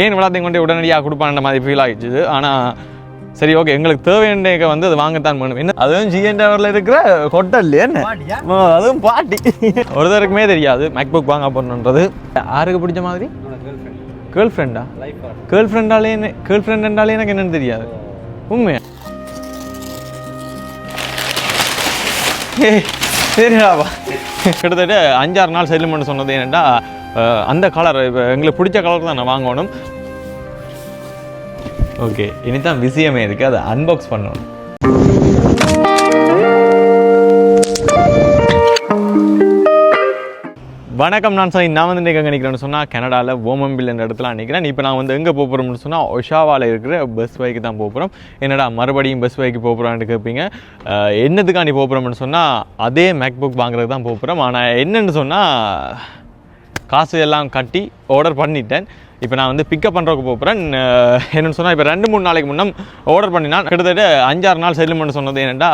ஏன் விளாத்தையும் கொண்டு உடனடியாக கொடுப்பான்ற மாதிரி ஃபீல் ஆகிடுச்சு. ஆனால் சரி ஓகே, எங்களுக்கு தேவையான வந்து அது வாங்கத்தான் வேணும். என்ன அதுவும் ஜிஎன் டவரில் இருக்கிற ஹோட்டல் என்ன, அதுவும் பாட்டி ஒருத்தருக்குமே தெரியாது மேக்புக் வாங்க போகணுன்றது. யாருக்கு பிடிச்ச மாதிரி கேர்ள் ஃப்ரெண்டா? கேர்ள் ஃப்ரெண்டாலே எனக்கு என்னன்னு தெரியாது உண்மையா. சரிடாப்பா, கிட்டத்தட்ட 5-6 நாள் செல்லுமென்னு சொன்னது என்னென்னா அந்த கலர் இப்போ எங்களுக்கு பிடிச்ச கலர் தான் நான் வாங்கணும். ஓகே, இனிதான் விஷயமே இருக்குது, அதை அன்பாக்ஸ் பண்ணணும். வணக்கம், நான் வந்து இன்றைக்கி எங்கே நிற்கிறேன்னு சொன்னால் கனடாவில் ஓமம்பில் என்ற இடத்துல நிற்கிறேன். இப்போ நான் வந்து எங்கே போகிறோம்னு சொன்னால் ஒஷாவாவில் இருக்கிற பஸ் வைக்கு தான் போகிறோம். என்னடா மறுபடியும் பஸ் வைக்கு போகிறோன்னு கேட்பீங்க. என்னதுக்காண்டி போகிறோம்னு சொன்னால் அதே மேக்புக் வாங்குறது தான் போகிறோம். ஆனால் என்னென்னு சொன்னால் காசு எல்லாம் கட்டி ஆர்டர் பண்ணிட்டேன். இப்போ நான் வந்து பிக்கப் பண்ணுறதுக்கு போகிறேன். என்னென்னு சொன்னால் இப்போ 2-3 நாளைக்கு முன்னே ஆர்டர் பண்ணினா கிட்டத்தட்ட 5-6 நாள் செல்லுமென்னு சொன்னது என்னென்னா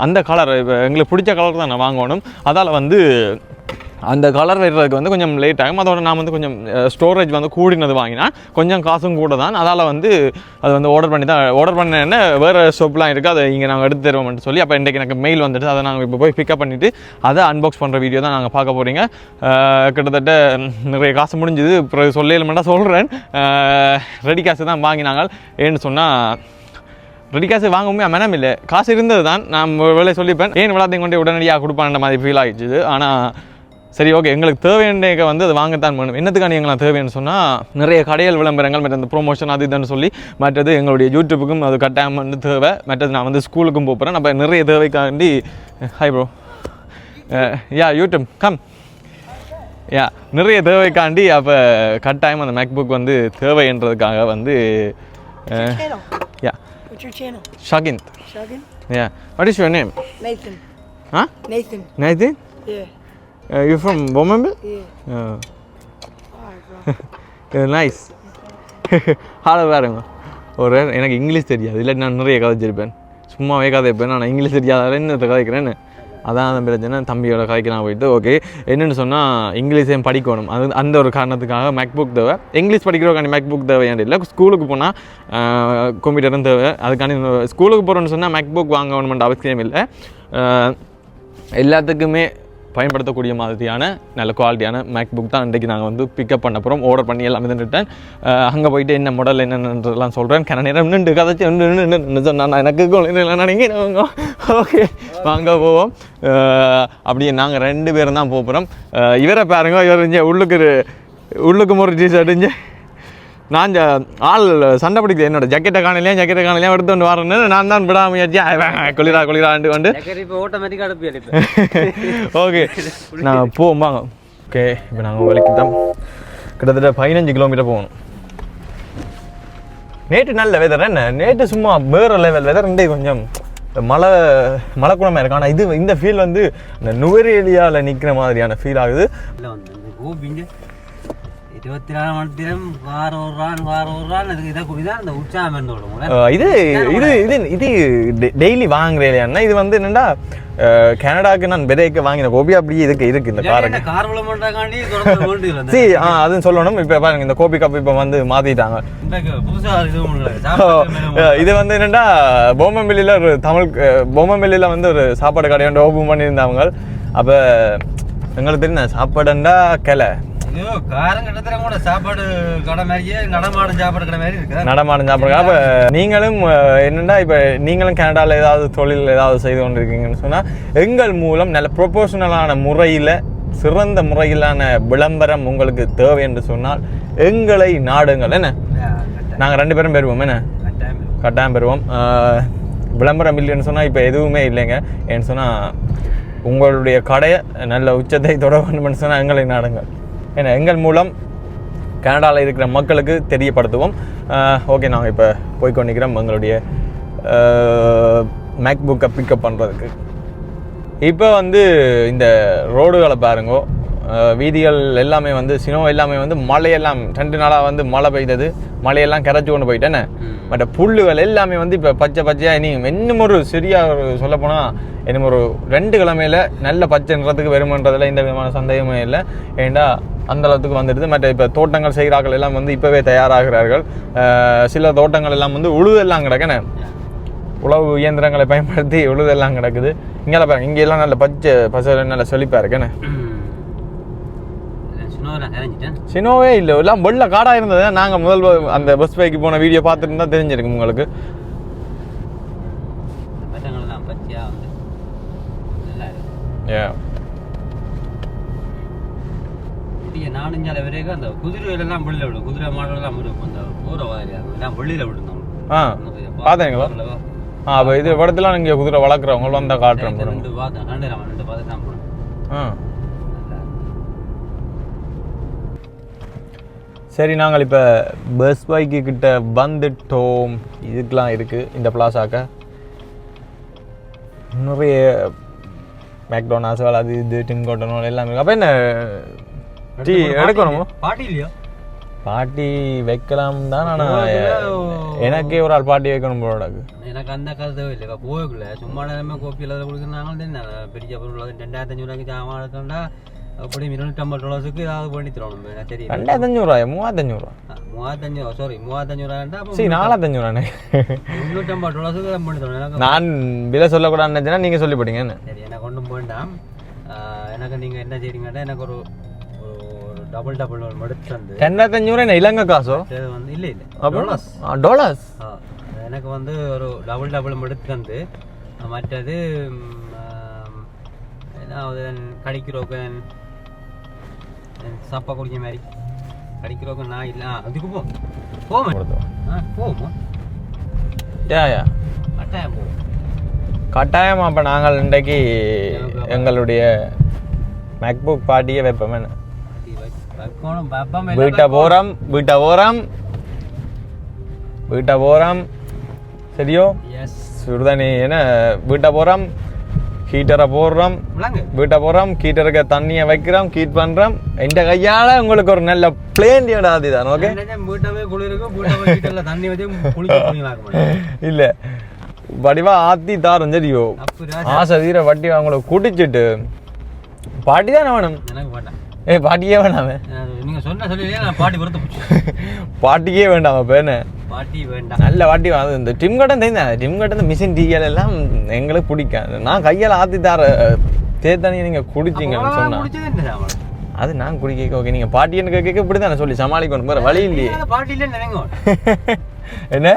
அந்த கலர் இப்போ எங்களுக்கு பிடிச்ச கலர் தான் நான் வாங்கணும். அதால் வந்து அந்த கலர் வர்றதுக்கு வந்து கொஞ்சம் லேட் ஆகும். அதோட நான் வந்து கொஞ்சம் ஸ்டோரேஜ் வந்து கூடினது வாங்கினா கொஞ்சம் காசும் கூட தான். அதால் வந்து அது வந்து ஆர்டர் பண்ணேன்னா வேறு ஷாப்லாம் இருக்குது, அதை இங்கே நாங்கள் எடுத்து தருவோம்னு சொல்லி அப்போ இன்றைக்கி எனக்கு மெயில் வந்துட்டு அதை நாங்கள் இப்போ போய் பிக்கப் பண்ணிவிட்டு அதை அன்பாக்ஸ் பண்ணுற வீடியோ தான் நாங்கள் பார்க்க போகிறீங்க. கிட்டத்தட்ட நிறைய காசு முடிஞ்சுது. அப்புறம் சொல்லலைமெண்டா சொல்கிறேன், ரெடி காசு தான் வாங்கினாங்க. ஏன்னு சொன்னால் ரெடி காசு வாங்கவுமே மனம் இல்லை, காசு இருந்தது தான். நான் வேலையை சொல்லிப்பேன், ஏன் விளாத்தையும் கொண்டு உடனடியாக கொடுப்பான்ற மாதிரி ஃபீல் ஆகிடுச்சு. ஆனால் சரி ஓகே, எங்களுக்கு தேவையான வந்து அது வாங்கத்தான் வேணும். என்னத்துக்காண்டி எங்களுக்கு தேவைன்னு சொன்னால் நிறைய கடைகள் விளம்பரங்கள் மற்ற அந்த ப்ரொமோஷன் அது இதுன்னு சொல்லி மற்றது எங்களுடைய யூடியூப்புக்கும் அது கட்டாயம் வந்து தேவை. மற்றது நான் வந்து ஸ்கூலுக்கும் போகிறேன். அப்போ நிறைய தேவைக்காண்டி hi bro ya YouTube come ya நிறைய தேவைக்காண்டி அப்போ கட்டாயம் அந்த மேக்புக் வந்து தேவைன்றதுக்காக வந்து யா ஷகிந்த். Ya what is your name? Nathan. Huh? Nathan. Nathan? Yeah. You from Bowmanville? Yeah. Oh. Nice. ஹால பாருங்க, ஒரு எனக்கு இங்கிலீஷ் தெரியாது, இல்லை நான் நிறைய கதைச்சிருப்பேன், சும்மாவே கதைப்பேன். நான் இங்கிலீஷ் தெரியாதால இன்னத்தை கதைக்கிறேன்னு, அதான் அந்த பிரச்சனை. தம்பியோட கதைக்கலாம் போயிட்டு ஓகே. என்னென்னு சொன்னால் இங்கிலீஷையும் படிக்கணும், அது அந்த ஒரு காரணத்துக்காக மேக்புக் தேவை. இங்கிலீஷ் படிக்கிறதுக்காண்டி மேக்புக் தேவையாண்டு இல்லை. ஸ்கூலுக்கு போனால் கம்ப்யூட்டரும் தேவை. அதுக்காண்டி ஸ்கூலுக்கு போகிறோன்னு சொன்னால் மேக்புக் வாங்கணுமென்ற அவசியம் இல்லை. எல்லாத்துக்குமே பயன்படுத்தக்கூடிய மாதிரியான நல்ல குவாலிட்டியான மேக்புக் தான் இன்றைக்கி நாங்கள் வந்து பிக்கப் பண்ண போகிறோம். ஆர்டர் பண்ணி எல்லாமே தந்துட்டேன். அங்கே போயிட்டு என்ன மாடல் என்னென்னலாம் சொல்கிறேன். கன நேரம் நின்று கதைச்சி சொன்னால் எனக்கு நினைக்கிறவங்க ஓகே வாங்க போவோம். அப்படியே நாங்கள் 2 பேரும் தான் போகிறோம். இவரை பாருங்க, இவர் இங்கே உள்ளுக்கு ஒரு டிஷர்ட் இங்கே நான் ஆள் சண்டை பிடிக்குது. என்னோட ஜக்கெட்டை காணலையா எடுத்து கொண்டு வரேன்னு நான் தான் விடாமையாச்சு குளிராண்டு வந்து ஓகே நாங்கள் போவோம் வாங்க. ஓகே, இப்போ நாங்கள் வேலைக்கு தான் கிட்டத்தட்ட 15 கிலோமீட்டர் போகணும். நேற்று நல்ல வெதர், என்ன நேற்று சும்மா வேறு லெவல் வெதர். இன்றைக்கு கொஞ்சம் மழை குணமாக இருக்கு. ஆனால் இந்த ஃபீல் வந்து இந்த நுவரேலியாவில் நிற்கிற மாதிரியான ஃபீல் ஆகுது. 24 மணி நேரம் இது டெய்லி வாங்குறேன். இது வந்து என்னன்னா கனடாக்கு நான் விதைக்க வாங்கின கோபி அப்படியே இருக்கு இந்த அதுன்னு சொல்லணும். இப்போ பாருங்க, இந்த கோபி கப் இப்போ வந்து மாத்திட்டாங்க. இது வந்து என்னன்னா போமம்பிள்ளியில் ஒரு போமம்பிள்ளியில் வந்து ஒரு சாப்பாடு கடை வந்து ஓப்பன் பண்ணியிருந்தாங்க. அப்போ எங்களுக்கு தெரியுங்க சாப்பாடுண்டா கிளை சாப்பாடு கடை மாதிரியே நடமாடும் சாப்பாடு கடை மாதிரி இருக்கு. நடமாடும் சாப்பாடு. அப்போ நீங்களும் என்னென்னா இப்போ நீங்களும் கனடாவில் ஏதாவது தொழில் ஏதாவது செய்து கொண்டிருக்கீங்கன்னு சொன்னால் எங்கள் மூலம் நல்ல ப்ரொபோஷனலான முறையில் சிறந்த முறையிலான விளம்பரம் உங்களுக்கு தேவை என்று சொன்னால் எங்களை நாடுங்கள். என்ன நாங்கள் 2 பேரும் பெறுவோம். என்ன கட்டாயம் பெறுவோம். விளம்பரம் இல்லைன்னு சொன்னால் இப்போ எதுவுமே இல்லைங்க. ஏன்னு சொன்னால் உங்களுடைய கடையை நல்ல உச்சத்தை தொட வேண்டும்னு சொன்னால் எங்களை நாடுங்கள். ஏன்னா எங்கள் மூலம் கனடாவில் இருக்கிற மக்களுக்கு தெரியப்படுத்துவோம். ஓகே, நாங்கள் இப்போ போய்கொண்டிருக்கிறோம் எங்களுடைய மேக்புக்கை பிக்கப் பண்ணுறதுக்கு. இப்போ வந்து இந்த ரோடுகளை பாருங்கோ, வீதிகள் எல்லாமே வந்து சினோ எல்லாமே வந்து மழையெல்லாம் 2 நாளாக வந்து மழை பெய்தது. மழையெல்லாம் கரைச்சி கொண்டு போயிட்டேன்னு மற்ற புல்லுகள் எல்லாமே வந்து இப்போ பச்சை பச்சையாக இன்னும் ஒரு சரியாக ஒரு சொல்லப்போனால் இன்னும் ஒரு 2 கிழமையில் நல்ல பச்சைன்றதுக்கு வருமன்றதில் எந்த விதமான சந்தேகமே இல்லை. ஏண்டா அந்த அளவுக்கு வந்துடுது. மற்ற இப்போ தோட்டங்கள் செய்கிறார்கள் எல்லாம் வந்து இப்போவே தயாராகிறார்கள். சில தோட்டங்கள் எல்லாம் வந்து உழுதெல்லாம் கிடக்குன்னு உழவு இயந்திரங்களை பயன்படுத்தி உழுதெல்லாம் கிடக்குது. இங்கெல்லாம் பாருங்க, இங்கெல்லாம் நல்ல பச்சை நல்ல செழிப்பாக இருக்குன்னு. சினோவே இல்லை, எல்லாம் வெள்ள காடாக இருந்தது. நாங்கள் முதல் அந்த பஸ் பைக்கு போன வீடியோ பார்த்துட்டு தான் தெரிஞ்சிருக்கு உங்களுக்கு. அந்த குதிரைலாம் வெளியில விடும், குதிரை மாடெல்லாம் எல்லாம் வெளியில விடுந்தோம். பார்த்தீங்களா? அப்போ இது படத்துல இங்கே குதிரை வளர்க்குறவங்களும் வந்தால் காட்டுறோம். சரி, நாங்கள் இப்போ பஸ் பைக்கு கிட்ட வந்துட்டோம். இதுக்கெலாம் இருக்குது இந்த பிளாசாக்க நிறைய மேக்டோனால்ஸ் அது இது டின் கோட்டனோல் எல்லாமே இருக்குது. அப்போ என்ன டீ எடுக்கணுமோ? பாட்டி இல்லையா? பாட்டி வைக்கலாம் தான். ஆனால் எனக்கே ஒரு ஆள் பாட்டி வைக்கணும் போல. எனக்கு அந்த கருத்து இல்லை. போகல சும்மா நேரமே கோப்பி இல்லாத கொடுக்குறாங்க. பெரிய பொருள் 2500 ரூபாய்க்கு ஜாமான் எடுக்கண்டா அப்படி $250 ஏதாவது பண்ணி தரணும். சரி, 2500 ரூபாயா? 3500 ரூபா? 3500, சாரி 3500 ரூபாண்டா. சரி, 4500 ரூபாண்ணே. $250 பண்ணி தரணும். நான் விலை சொல்லக்கூடாதுன்னு நினைச்சேன்னா நீங்கள் சொல்லி போட்டீங்க. சரி, எனக்கு ஒன்றும் வேண்டாம். எனக்கு நீங்கள் என்ன செய்றீங்கன்னா எனக்கு ஒரு டபுள் எடுத்து வந்து 2500 என்ன இலங்கை காசோ? வந்து இல்லை டாலர்ஸ். எனக்கு வந்து ஒரு டபுள் எடுத்து வந்து மற்றது ஏதாவது கடிக்கிறோக்கன் சாப்பா குடிக்க மாதிரி கடிக்கிறோக்கன் நான் இல்லை அதுக்கு போவோம். கட்டாயம் போவோம். கட்டாயம். அப்போ நாங்கள் இன்றைக்கு எங்களுடைய மேக்புக் பாட்டியை வைப்போம். என்ன வீட்டை போகிறோம் சரியோ? சுடுதண்ணி என்ன வீட்டை போகிறோம், ஹீட்டரை போடுறோம், வீட்டை போடுறோம், ஹீட்டருக்கு தண்ணியை வைக்கிறோம், ஹீட் பண்ணுறோம். இந்த கையால் உங்களுக்கு ஒரு நல்ல பிளேன் இடாது தான். ஓகே, இல்லை வடிவா ஆத்தி தாரம் சரியோ? ஆசை தீர வட்டி அவங்கள குடிச்சிட்டு பாட்டி தானே வேணும். பாட்டியே வேண்டாமே. நீங்க சொன்ன சொல்லி நான் பாட்டி பொறுத்து பாட்டியே வேண்டாம். இப்போ என்ன பாட்டி வேண்டாம், நல்ல பாட்டி அது இந்த டிம் கட்டன் தெரியுதா? டிம் கட்டன் மிஷின் டீயல் எல்லாம் எங்களுக்கு பிடிக்காது. நான் கையால் ஆற்றி தர தேத்தனியை நீங்கள் குடிச்சிங்கன்னு சொன்னா அது நான் குடிக்க. ஓகே, நீங்கள் பாட்டின்னு கேட்க இப்படி தானே சொல்லி சமாளிக்கணும். வேறு வழி இல்லையே. பாட்டி இல்லை நினைங்க. என்ன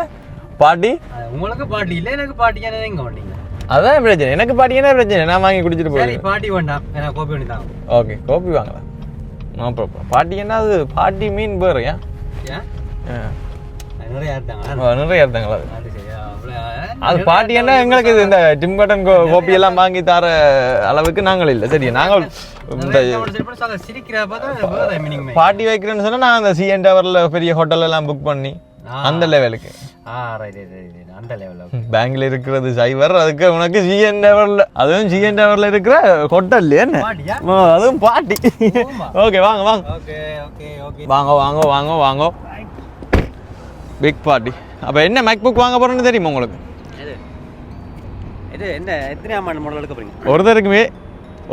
பாட்டி? உங்களுக்கு பாட்டி இல்லை, எனக்கு பாட்டியா நினைங்க. நீங்க அதான் பிரச்சனை. எனக்கு பாட்டியான பிரச்சனை. நான் வாங்கி குடிச்சிட்டு போகிறேன். பாட்டி வேண்டாம், எனக்கு கோப்பி பண்ணி தாங்க. ஓகே, கோப்பி வாங்கலாம். No problem. பாட்டி என்ன அது பாட்டி மீன் பேர்? ஏன் நிறைய இருந்தாங்களா? அது பாட்டி என்ன எங்களுக்கு இது இந்த டிம் காட்டன் கோப்பி எல்லாம் வாங்கி தர அளவுக்கு நாங்கள் இல்லை. சரி, நாங்கள் பாட்டி வைக்கிறேன்னு சொன்னா நான் அந்த சிஎன் டவர்ல பெரிய ஹோட்டல் எல்லாம் புக் பண்ணி அந்த லெவலுக்கு பேங்க்ல இருக்கிறது சைவர், அதுக்கு உனக்கு ஜிஎன் டவர்ல, அதுவும் ஜிஎன் டவர்ல இருக்கிற ஹோட்டல் என்ன அதுவும் பாட்டி. ஓகே, வாங்க வாங்க வாங்க வாங்க வாங்க வாங்க பிக் பார்ட்டி. அப்போ என்ன மேக்புக் வாங்க போறேன்னு தெரியுமா உங்களுக்கு?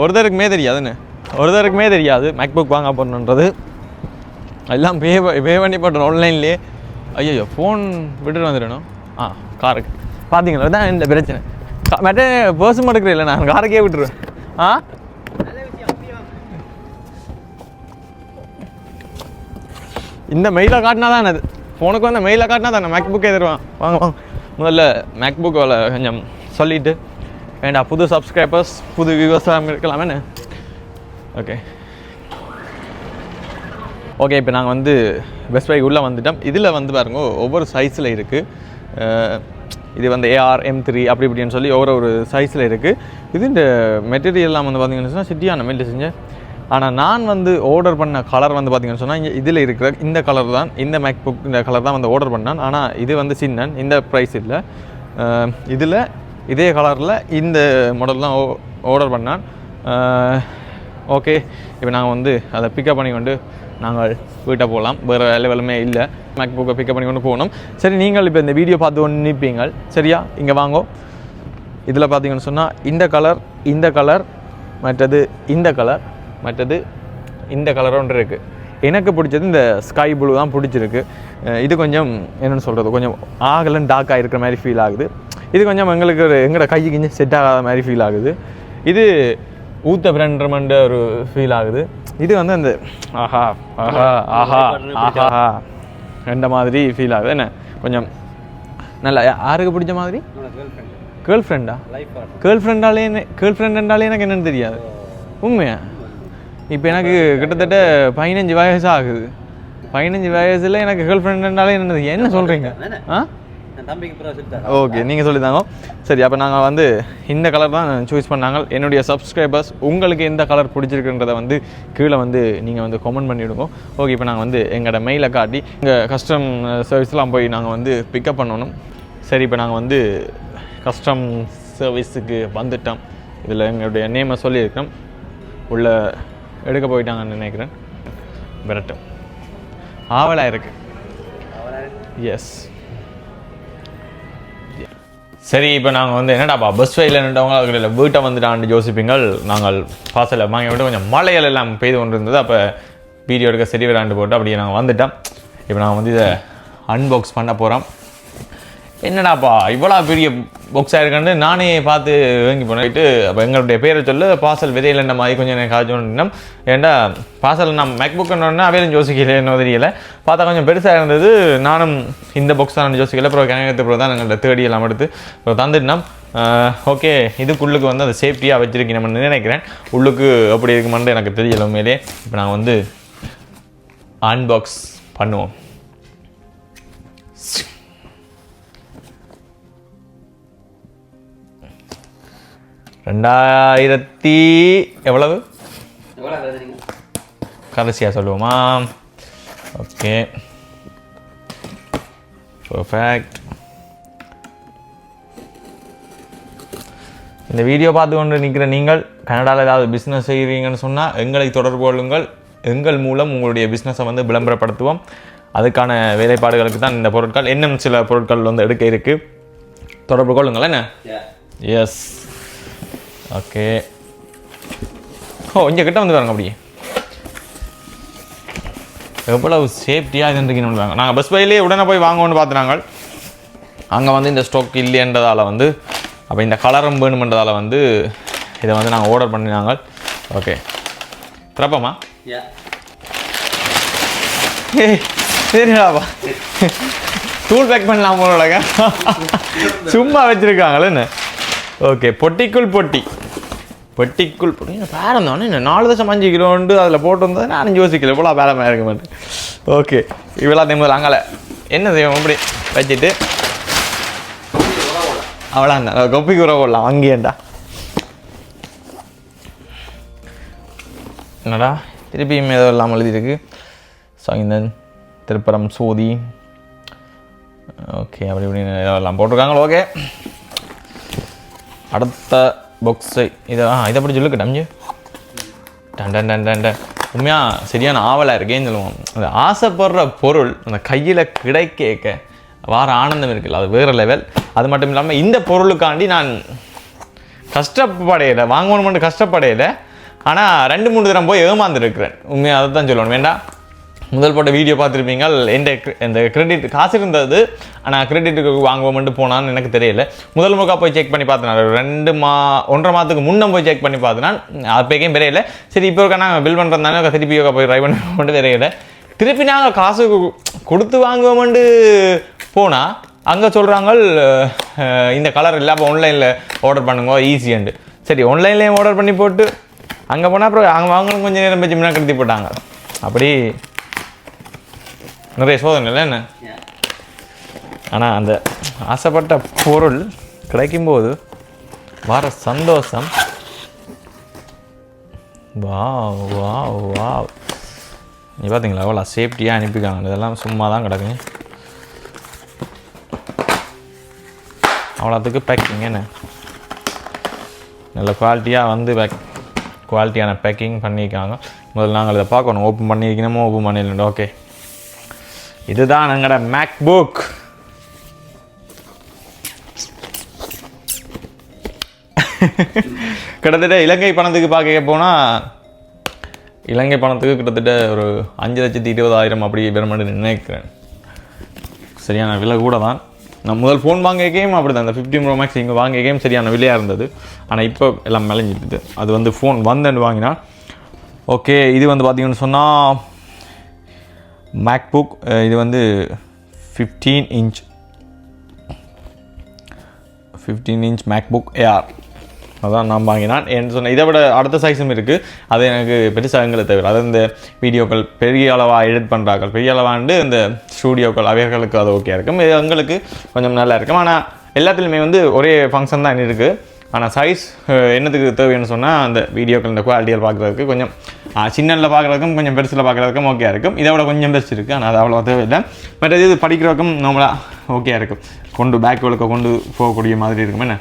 ஒருத்தருக்குமே தெரியாதுன்னு, ஒருத்தருக்குமே தெரியாது மேக்புக் வாங்க போறேன்றது. எல்லாம் பே பண்ணி போட்டோம் ஆன்லைன்லேயே. ஐயோ, ஃபோன் விட்டுட்டு வந்துடணும். காருக்கு பார்த்தீங்களா? தான் இந்த பிரச்சனை. மற்ற பர்சன் எடுக்கிறேன் இல்லை, நான் காருக்கே விட்டுருவேன். இந்த மெயிலில் காட்டினா தான் அது ஃபோனுக்கு வந்து மெயிலில் காட்டினா தான் நான் மேக்புக்கே தருவேன். வாங்க வாங்க, முதல்ல மேக்புக் கொஞ்சம் சொல்லிவிட்டு வேண்டாம். புது சப்ஸ்கிரைபர்ஸ் புது வியூவர்ஸாக இருக்கலாமே. ஓகே ஓகே, இப்போ நாங்கள் வந்து பெஸ்ட் பைக்கு உள்ளே வந்துட்டோம். இதில் வந்து பாருங்க ஒவ்வொரு சைஸில் இருக்குது. இது வந்து AR M3 அப்படி இப்படின்னு சொல்லி ஒரு சைஸில் இருக்குது. இது இந்த மெட்டீரியல்லாம் வந்து பார்த்திங்கன்னு சொன்னால் சிட்டியான மெல்ட் செஞ்சேன். ஆனால் நான் வந்து ஆர்டர் பண்ண கலர் வந்து பார்த்திங்கன்னு சொன்னால் இங்கே இதில் இருக்கிற இந்த கலர் தான், இந்த மேக்புக் இந்த கலர் தான் வந்து ஆர்டர் பண்ணேன். ஆனால் இது வந்து சின்னன், இந்த ப்ரைஸ் இல்லை. இதில் இதே கலரில் இந்த மாடல் தான் ஆர்டர் பண்ணேன். ஓகே, இப்போ நாங்கள் வந்து அதை பிக்கப் பண்ணி கொண்டு நாங்கள் வீட்டை போகலாம், வேறு லெவலுமே இல்லை. மேக் புக்கை பிக்கப் பண்ணி கொண்டு போகணும். சரி, நீங்கள் இப்போ இந்த வீடியோ பார்த்து கொண்டு நிற்பீங்க சரியா? இங்கே வாங்கோ. இதில் பார்த்தீங்கன்னு சொன்னால் இந்த கலர் மற்றது இந்த கலர் மற்றது இந்த கலர் ஒன்று இருக்குது. எனக்கு பிடிச்சது இந்த ஸ்கை ப்ளூ தான் பிடிச்சிருக்கு. இது கொஞ்சம் என்னென்னு சொல்கிறது, கொஞ்சம் ஆகலன்னு டார்க்காக இருக்கிற மாதிரி ஃபீல் ஆகுது. இது கொஞ்சம் எங்களுக்கு ஒரு எங்களோட கைக்கு கொஞ்சம் செட் ஆகாத மாதிரி ஃபீல் ஆகுது. இது ஊத்த பிரண்டமன்ற ஒரு ஃபீல் ஆகுது. இது வந்து அந்த ஆஹா ஆஹா ஆஹா ஆஹா என்ற மாதிரி ஃபீல் ஆகுது. என்ன கொஞ்சம் நல்லா யாருக்கு பிடிச்ச மாதிரி? கேர்ள் ஃப்ரெண்டாலே எனக்கு என்னென்னு தெரியாது உண்மையா. இப்போ எனக்கு கிட்டத்தட்ட 15 வயசு ஆகுது. 15 வயசில் எனக்கு கேர்ள் ஃப்ரெண்டுனாலே என்ன சொல்கிறீங்க? ஓகே, நீங்கள் சொல்லித்தாங்க. சரி, அப்போ நாங்கள் வந்து இந்த கலர் தான் சூஸ் பண்ணாங்க. என்னுடைய சப்ஸ்கிரைபர்ஸ் உங்களுக்கு எந்த கலர் பிடிச்சிருக்குன்றதை வந்து கீழே வந்து நீங்கள் வந்து கமெண்ட் பண்ணிவிடுங்க. ஓகே, இப்போ நாங்கள் வந்து எங்களோட மெயிலை காட்டி எங்கள் கஸ்டம் சர்வீஸ்லாம் போய் நாங்கள் வந்து பிக்கப் பண்ணணும். சரி, இப்போ நாங்கள் வந்து கஸ்டம் சர்வீஸுக்கு வந்துட்டோம். இதில் எங்களுடைய நேமை சொல்லியிருக்கோம். உள்ள எடுக்க போயிட்டாங்கன்னு நினைக்கிறேன். விரட்டும் ஆவலாக இருக்கு. எஸ். சரி, இப்போ நாங்கள் வந்து என்னடாப்பா பஸ் ஃபைல நின்றவங்க வீட்டை வந்துட்டான்னு யோசிப்பீங்கள். நாங்கள் பாசலை வாங்கி விட்டு கொஞ்சம் மழைகள் எல்லாம் பெய்து கொண்டு இருந்தது. அப்போ வீடியோ எடுக்க சரி விளாண்டு போட்டு அப்படியே நாங்கள் வந்துட்டோம். இப்போ நாங்கள் வந்து இதை அன்பாக்ஸ் பண்ண போகிறோம். என்னடாப்பா இவ்வளோ பெரிய பாக்ஸாக இருக்கான்னு நானே பார்த்து வாங்கி போனேன்ட்டு. அப்போ எங்களுடைய பேரை சொல்லு பார்சல் விதையில் என்ன மாதிரி கொஞ்சம் எனக்கு காய்ச்சோம். ஏன்டா பார்சல் நான் மேக்புக்குன்னு அவையிலும் யோசிக்கல, என்ன தெரியல. பார்த்தா கொஞ்சம் பெருசாக இருந்தது. நானும் இந்த பாக்ஸ் தான் யோசிக்கல. அப்புறம் கிணத்து அப்புறம் தான் எங்கள்கிட்ட தேடி எல்லாம் எடுத்து அப்புறம் தந்துட்டோம். ஓகே, இதுக்குள்ளுக்கு வந்து அதை சேஃப்டியாக வச்சுருக்கேன் நினைக்கிறேன். உள்ளுக்கு அப்படி இருக்குமான்னு எனக்கு தெரியல உண்மையிலே. இப்போ நாங்கள் வந்து அன்பாக்ஸ் பண்ணுவோம். எவ்வளவு கடைசியாக சொல்லுவோமா? Okay, perfect. இந்த வீடியோ பார்த்து கொண்டு நிற்கிற நீங்கள் கனடாவில் ஏதாவது பிஸ்னஸ் செய்கிறீங்கன்னு சொன்னால் எங்களை தொடர்பு கொள்ளுங்கள். எங்கள் மூலம் உங்களுடைய பிஸ்னஸை வந்து விளம்பரப்படுத்துவோம். அதுக்கான வேலைப்பாடுகளுக்கு தான் இந்த பொருட்கள். இன்னும் சில பொருட்கள் வந்து எடுக்க இருக்குது. தொடர்பு கொள்ளுங்கள். என்ன? எஸ். ஓகே. இங்கே கிட்ட வந்து பாருங்க. அப்படியே எவ்வளவு சேஃப்டியாக இருந்துருக்கீங்க. நாங்கள் பஸ் பையிலே உடனே போய் வாங்குவோன்னு பார்த்துனாங்க. அங்கே வந்து இந்த ஸ்டாக் இல்லைன்றதால வந்து அப்போ இந்த கலரும் வேணுமென்றதால வந்து இதை வந்து நாங்கள் ஆர்டர் பண்ணினாங்க. ஓகே, திறப்போமா? சரிடாப்பா, டூல் பேக் பண்ணலாம் போலங்க. சும்மா வச்சுருக்காங்களே என்ன? ஓகே, பொட்டிக்குள் பொட்டி பேரம் தானே. என்ன 4.5 கிலோண்டு அதில் போட்டு வந்தது நான் யோசிக்கல. இவ்வளோ பேரமாக இருக்க மாட்டேன். ஓகே, இவ்வளோ முதல்ல அங்கே என்ன செய்வோம் இப்படி வச்சுட்டு அவ்வளோ இருந்தா கொப்பிக்கு உறவு போடலாம் அங்கேண்டா. என்னடா திருப்பியும் ஏதோ எல்லாம் எழுதியிருக்கு. சைந்தன் திருப்பரம் சோதி. ஓகே, அப்படி இப்படின்னு எல்லாம் போட்டிருக்காங்களோ. ஓகே, அடுத்த பாக்ஸை இதை அப்படி சொல்லுக்கு டம்ஜு டன். உண்மையாக சரியான ஆவலாக இருக்கேன்னு சொல்லுவோம். அந்த ஆசைப்படுற பொருள் அந்த கையில் கிடைக்க வார ஆனந்தம் இருக்குல்ல, அது வேறு லெவல். அது மட்டும் இல்லாமல் இந்த பொருளுக்காண்டி நான் கஷ்டப்படையில வாங்கணுமென்று கஷ்டப்படையில, ஆனால் 2-3 தரம் போய் ஏமாந்துருக்கிறேன். உண்மையாக அதை தான் சொல்லணும். வேண்டாம், முதல் போட்ட வீடியோ பார்த்துருப்பீங்க. இந்த கிரெடிட் காசு இருந்தது, ஆனால் கிரெடிட்டுக்கு வாங்குவோம்ட்டு போனான்னு எனக்கு தெரியல. முதல் முழுக்கா போய் செக் பண்ணி பார்த்தேன். 1.5 மாதத்துக்கு முன்னே போய் செக் பண்ணி பார்த்தேன். அப்போக்கையும் தெரியல. சரி, இப்போ இருக்கா நாங்கள் பில் பண்ணுறதுனால திருப்பி போய் ட்ரை பண்ணி தெரியல. திருப்பி நாங்கள் காசு கொடுத்து வாங்குவோம்ட்டு போனால் அங்கே சொல்கிறாங்க இந்த கலர் இல்லை, அப்போ ஆன்லைனில் ஆர்டர் பண்ணுங்க ஈஸியாண்டு. சரி, ஆன்லைன்லேயும் ஆர்டர் பண்ணி போட்டு அங்கே போனால் அப்புறம் அங்கே வாங்கணும் கொஞ்சம் நேரம் வச்சு முன்னாடி கட்டி போட்டாங்க. அப்படி நிறைய சோதனை இல்லை என்ன. ஆனால் அந்த ஆசைப்பட்ட பொருள் கிடைக்கும்போது வர சந்தோஷம் வா. நீ பார்த்தீங்களா அவ்வளோ சேஃப்டியாக அனுப்பிக்காங்க. இதெல்லாம் சும்மா தான் கிடக்குங்க. அவ்வளோத்துக்கு பேக்கிங் என்ன நல்ல குவாலிட்டியாக வந்து குவாலிட்டியான பேக்கிங் பண்ணியிருக்காங்க. முதல்ல நாங்கள் இதை பார்க்கணும், ஓப்பன் பண்ணியிருக்கணுமோ ஓப்பன் பண்ணிடலாம். ஓகே, இதுதான் எங்களோட மேக் புக். கிட்டத்தட்ட இலங்கை பணத்துக்கு பார்க்க போனால் இலங்கை பணத்துக்கு கிட்டத்தட்ட ஒரு 5,20,000 அப்படி வருமானு நினைக்கிறேன். சரியான விலை கூட தான். நான் முதல் ஃபோன் வாங்கிய கேம் அப்படி தான், அந்த 15 Pro Max இங்கே வாங்கிய கேம் சரியான விலையாக இருந்தது. ஆனால் இப்போ எல்லாம் மெலஞ்சிட்டுது. அது வந்து ஃபோன் வந்துன்னு வாங்கினா. ஓகே, இது வந்து பார்த்தீங்கன்னு சொன்னால் மேக் புக். இது வந்து 15 இன்ச் மேக் புக் ஏஆர் அதான் நான் வாங்கினான். என்ன சொன்னேன், இதை விட அடுத்த சைஸும் இருக்குது. அது எனக்கு பெருசாக எங்களை தவிர, அது இந்த வீடியோக்கள் பெரிய அளவாக எடிட் பண்ணுறாக்கள், பெரிய அளவாண்டு இந்த ஸ்டூடியோக்கள் அவைகளுக்கு அது ஓகே இருக்கும். இது எங்களுக்கு கொஞ்சம் நல்லா இருக்கும். ஆனால் எல்லாத்துலேயுமே வந்து ஒரே ஃபங்க்ஷன் தான் இருக்குது. ஆனால் சைஸ் என்னத்துக்கு தேவைன்னு சொன்னால் அந்த வீடியோக்கள் இந்த குவாலிட்டியில் பார்க்குறதுக்கு கொஞ்சம் சின்னதில் பார்க்குறதுக்கும் கொஞ்சம் பெருசில் பார்க்குறதுக்கும் ஓகே இருக்கும். இதை விட கொஞ்சம் பெருசு இருக்குது, ஆனால் அது அவ்வளோ தேவையில்லை. மற்றது இது படிக்கிறதுக்கும் நார்மலாக ஓகே இருக்கும். கொண்டு போகக்கூடிய மாதிரி இருக்கும். என்ன,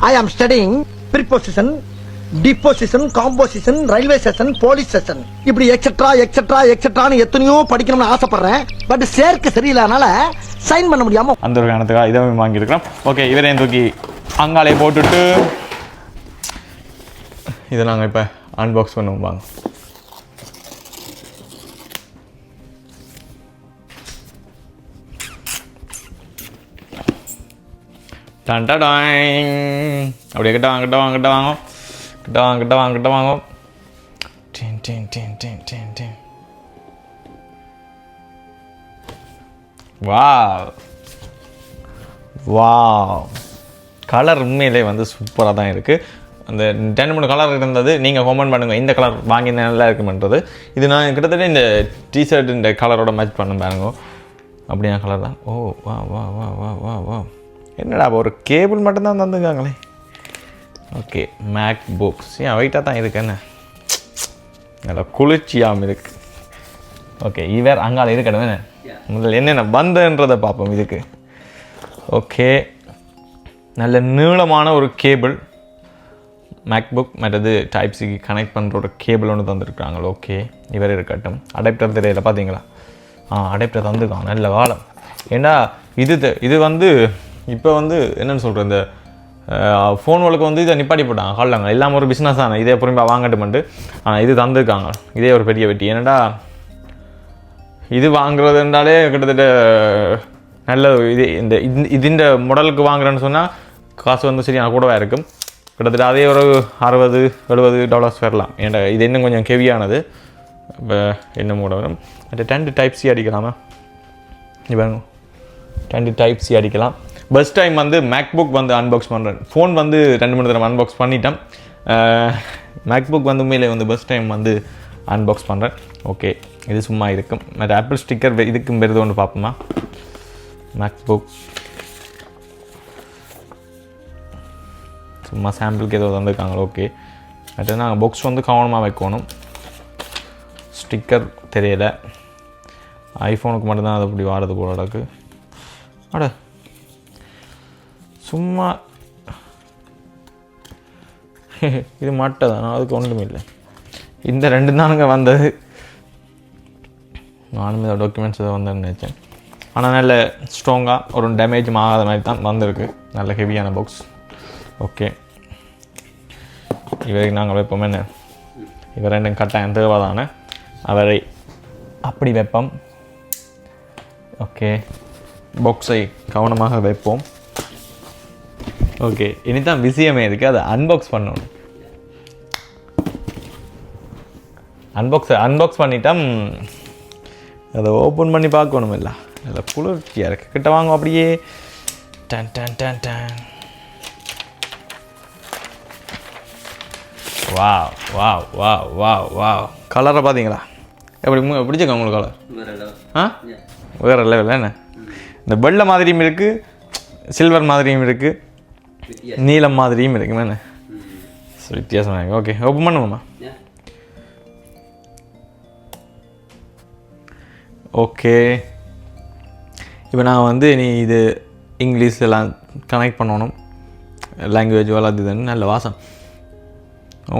I am studying preposition, deposition, composition, railway station, police station. இப்படி எக்ஸெட்ரான்னு எத்தனையோ படிக்கணும்னு ஆசைப்படுறேன். பட் சேர்க்க சரியில்லைனால சைன் பண்ண முடியாம அந்த ஒரு காரணத்துக்காக இதை வாங்கியிருக்கிறோம். ஓகே, இவரையும் தூக்கி அங்காலே போட்டுட்டு இதை நாங்கள் இப்போ அன்பாக்ஸ் பண்ணுவோம். வாங்க. டன்டாடாங். அப்படியே கிட்ட வாங்க. வாவ், கலர் உண்மையிலே வந்து சூப்பராக தான் இருக்குது. அந்த 2-3 கலர் இருந்தது. நீங்கள் கமெண்ட் பண்ணுங்கள் இந்த கலர் வாங்கி நல்லா இருக்குமென்றது. இது நான் கிட்டத்தட்ட இந்த டிஷர்ட் இந்த கலரோட மேட்ச் பண்ண பாருங்க. அப்படியா கலர் தான். ஓ வா வா வா வா வா வா என்னடா ஒரு கேபிள் மட்டும்தான் தந்துருக்காங்களே. ஓகே, மேக் புக்ஸ் ஏன் வெயிட்டாக தான் இருக்கு, என்ன நல்லா குளிர்ச்சியாகவும் இருக்குது. ஓகே, இவர் அங்கால இருக்கணும். என்ன முதல்ல என்னென்ன வந்தன்றதை பார்ப்போம் இதுக்கு. ஓகே, நல்ல நீளமான ஒரு கேபிள் மேக் புக், மற்றது டைப் சிக்கு கனெக்ட் பண்ணுற ஒரு கேபிள் ஒன்று தந்துருக்குறாங்க. ஓகே, இவர் இருக்கட்டும். அடாப்டர் தெரியல பார்த்தீங்களா? அடாப்டர் தந்துருக்காங்க. நல்ல காலம். ஏன்னா இது வந்து இப்போ வந்து என்னென்னு சொல்கிறேன், இந்த ஃபோன்களுக்கு வந்து இதை நிப்பாட்டி போட்டாங்க, காலாங்க எல்லாம் ஒரு பிஸ்னஸ் தானே, இதே பொறுமையாக வாங்கட்டுமெண்டு. ஆனால் இது தந்துருக்காங்க. இதே ஒரு பெரிய வெட்டி. ஏன்னாடா இது வாங்குறதுன்றாலே கிட்டத்தட்ட நல்ல இந்த மாடலுக்கு வாங்குறேன்னு சொன்னால் காசு வந்து சரியான கூடவாக இருக்கும். கிட்டத்தட்ட அதே ஒரு $60-70 வரலாம். ஏன்டா இது இன்னும் கொஞ்சம் ஹெவியானது. இப்போ என்ன மூட வரும். மற்ற 10 டைப் சி அடிக்கலாமா? இப்போ 10 டைப் சி அடிக்கலாம். ஃபஸ்ட் டைம் வந்து மேக் புக் வந்து அன்பாக்ஸ் பண்ணுறேன். ஃபோன் வந்து 2-3 தடவை அன்பாக்ஸ் பண்ணிட்டேன். மேக் புக் வந்து உண்மையிலே வந்து ஃபஸ்ட் டைம் வந்து அன்பாக்ஸ் பண்ணுறேன். ஓகே, இது சும்மா இருக்கும். மற்ற ஆப்பிள் ஸ்டிக்கர் இதுக்கும் பெருது ஒன்று பார்ப்போமா? மேக் புக் சும்மா சாம்பிளுக்கு ஏதோ தந்துருக்காங்க. ஓகே, மற்ற நாங்கள் பாக்ஸ் வந்து கவனமாக வைக்கணும். ஸ்டிக்கர் தெரியலை. ஐஃபோனுக்கு மட்டும்தான் அது அப்படி வாடுறது போல நடக்கு. அட சும்மா இது மட்டை தான், அதுக்கு ஒன்றுமே இல்லை. இந்த 2 தானுங்க வந்தது. நானும் இதை டாக்குமெண்ட்ஸ் இதை வந்தேன்னு நினச்சேன். ஆனால் நல்ல ஸ்ட்ராங்காக ஒரு டேமேஜ் ஆகாத மாதிரி தான் வந்திருக்கு. நல்ல ஹெவியான பாக்ஸ். ஓகே, இவருக்கு நாங்கள் வைப்போம். என்ன இவர் 2 கட்டாயம் தேவைதானே, அவரை அப்படி வைப்போம். ஓகே, பாக்ஸை கவனமாக வைப்போம். ஓகே, இனிதான் விஷயமே இருக்குது, அதை அன்பாக்ஸ் பண்ணணும். அன்பாக்ஸ் பண்ணிட்டா அதை ஓப்பன் பண்ணி பார்க்கணும். இல்லை அதில் குளிர்ச்சியாக இருக்குது. கிட்ட வாங்க அப்படியே. Done done done done. வா வா வா வா வா கலரை பார்த்தீங்களா? எப்படி பிடிச்சிருக்கா உங்களுக்கு கலர்? வேறு லெவலில். என்ன இந்த வெள்ளை மாதிரியும் இருக்குது, சில்வர் மாதிரியும் இருக்குது, நீலம் மாதிரியும் இருக்குமே. என்ன வித்தியாசமாக இருக்குது. Okay, open பண்ணுவோம்மா. ஓகே, இப்போ நான் வந்து நீ இது இங்கிலீஷ் எல்லாம் கனெக்ட் பண்ணணும். லாங்குவேஜ் வளர்த்துதுன்னு நல்ல வாசம்.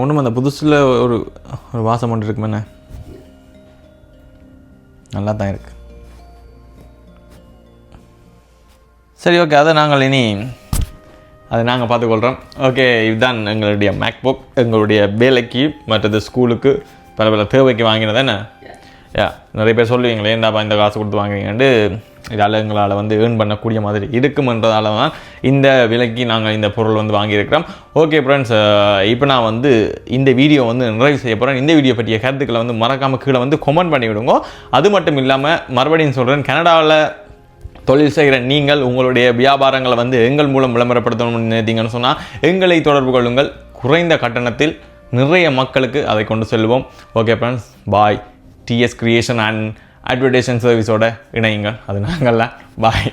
ஒன்றும் அந்த புதுசில் ஒரு வாசம் ஒன்று இருக்குமே, நல்லா தான் இருக்குது. சரி, ஓகே, அதை நாங்கள் பார்த்துக்கொள்கிறோம். ஓகே, இதுதான் எங்களுடைய மேக்புக். எங்களுடைய வேலைக்கு மற்றது ஸ்கூலுக்கு பல தேவைக்கு வாங்கினது என்ன. நிறைய பேர் சொல்லுவீங்களே, ஏன்டாப்பா இந்த காசு கொடுத்து வாங்குவீங்கன்ட்டு. இதால் எங்களால் ஏர்ன் பண்ணக்கூடிய மாதிரி இருக்குமென்றதால தான் இந்த விலைக்கு நாங்கள் இந்த பொருள் வாங்கியிருக்கிறோம். ஓகே ஃப்ரெண்ட்ஸ், இப்போ நான் இந்த வீடியோ நிறைவு செய்ய போகிறேன். இந்த வீடியோ பற்றிய கருத்துக்களை மறக்காமல் கீழே கமெண்ட் பண்ணி விடுங்க. அது மட்டும் இல்லாமல் மறுபடியும் சொல்கிறேன், கனடாவில் தொழில் செய்கிற நீங்கள் உங்களுடைய வியாபாரங்களை எங்கள் மூலம் விளம்பரப்படுத்தணும்னு நினைத்தீங்கன்னு சொன்னால் எங்களை தொடர்பு கொள்ளுங்கள். குறைந்த கட்டணத்தில் நிறைய மக்களுக்கு அதை கொண்டு செல்வோம். Okay friends, bye. DS creation and advertisement சர்வீஸோட இணையுங்கள். அது நாங்கள்ல. பாய்.